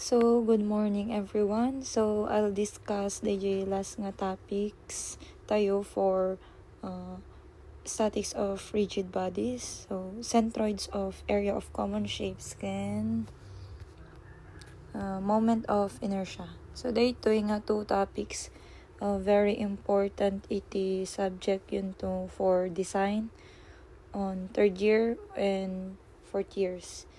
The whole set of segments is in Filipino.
So, good morning everyone. So, I'll discuss the last nga topics tayo for statics of rigid bodies. So, centroids of area of common shapes can moment of inertia. So, dito nga two topics very important iti subject yun to for design on third year and fourth years.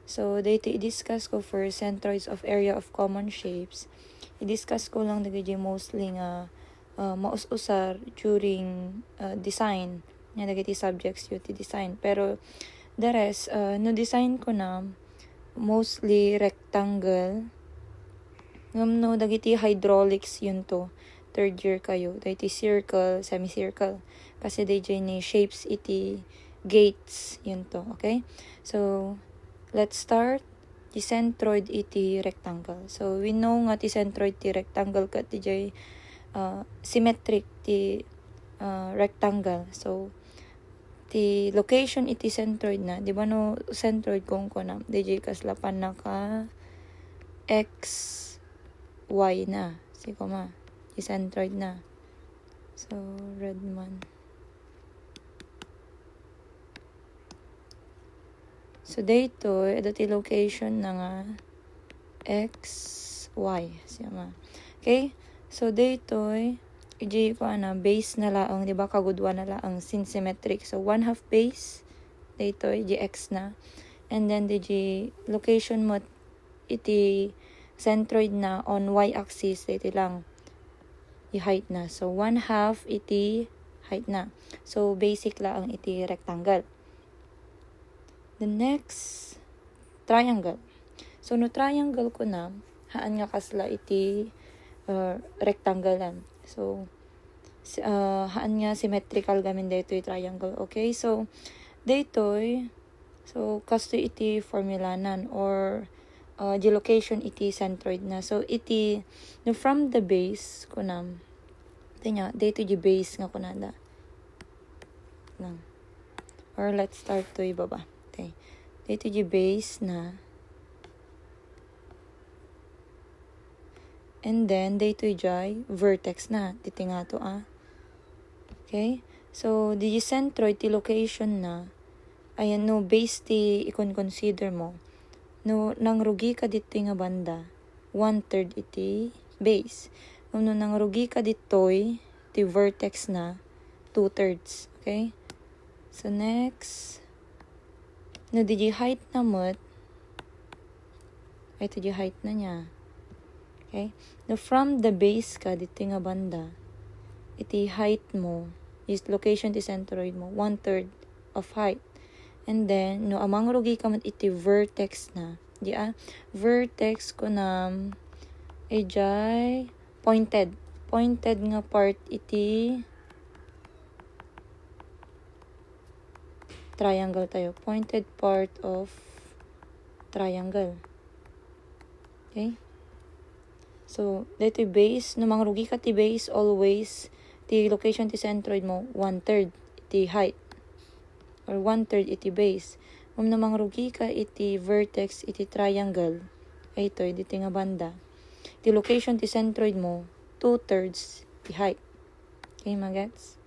So, dito i-discuss ko for centroids of area of common shapes. I-discuss ko lang nagiging mostly nga maus-usar during design. Nga nagiti subjects yun ti design. Pero, the rest, no design ko na mostly rectangle. No, dagiti hydraulics yun to. Third year kayo. Dagiti circle, semicircle. Kasi dagiti ni shapes iti gates yun to. Okay? So, let's start. Ti centroid iti rectangle. So, we know nga ti centroid ti rectangle kat ti symmetric ti rectangle. So, ti location iti centroid na. Di ba no, centroid kung ko na. Di kaslapan na ka x, y na. Siko ma. Ti centroid na. So, red man. So, dito, ito ti location na nga x, y. Siya ma. Okay? So, dito, iji ko base na laang, di ba, kagudwa na laang symmetric. So, 1/2 base, dito, iji x na. And then, iji location mo, iti centroid na on y-axis, dito lang, i-height na. So, 1/2 iti height na. So, basic laang iti rectangle. The next, triangle. So, no triangle ko na, haan nga kasla iti rectangle lang. So, haan nga symmetrical gamin dito yung triangle. Okay, so, dito, so, kasto iti formula nan or the location iti centroid na. So, iti, no, from the base ko na, dito yung base nga ko na da. Lang. Or let's start to ibaba. Okay. Dito yung base na. And then, dito yung vertex na. Dito nga to Okay. So, the centroid, the location na. Ayan, no, base ti i-consider mo. No, nang rugi ka dito nga banda. 1/3 iti base. No, nang rugi ka dito, ti vertex na. 2/3. Okay. So, next. No, di height na mo. Ito di height na niya. Okay? No, from the base ka, dito nga banda, iti height mo, is location ti centroid mo, 1/3 of height. And then, no, amang rugi ka mo, iti vertex na. Di vertex ko na, pointed. Pointed nga part iti triangle tayo. Pointed part of triangle. Okay? So, dito base. No, mangrugi ka ti base, always, ti location ti centroid mo, 1/3 iti height. Or 1/3 iti base. Kung na mangrugi ka iti vertex, iti triangle, ito, dito nga banda. Ti location ti centroid mo, 2/3 ti height. Okay, magets?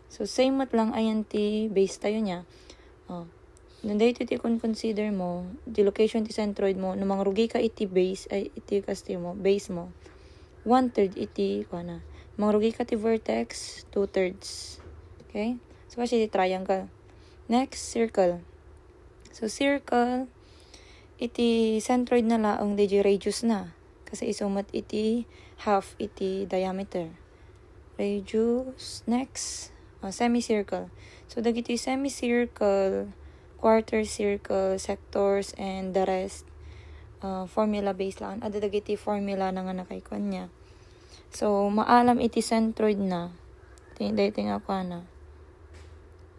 So, same mat lang ayan ti base tayo niya. Dito ti consider mo, the location ti centroid mo, no mangrugi ka iti base, ay iti base mo, 1/3 iti, mangrugi ka ti vertex, 2/3. Okay? So, kasi iti triangle. Next, circle. So, circle, iti centroid na laong di radius na. Kasi isumat iti half iti diameter. Radius, next. Semicircle. So, dagiti semicircle, quarter circle, sectors, and the rest, formula based lang. Ada dagiti formula na nga nakaikon niya. So, maalam iti centroid na. Dito nga pa na.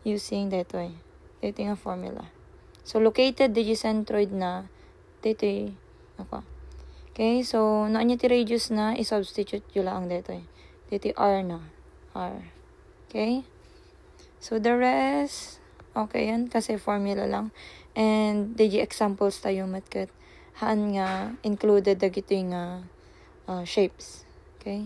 Using dito Dito nga formula. So, located dito centroid na. Dito ako. Okay, so, naan ti radius na, i-substitute yun lang dito Dito R na. R. Okay? So, the rest, okay yan, kasi formula lang. And, digi examples tayo matkat. haan nga included dagiti nga shapes. Okay?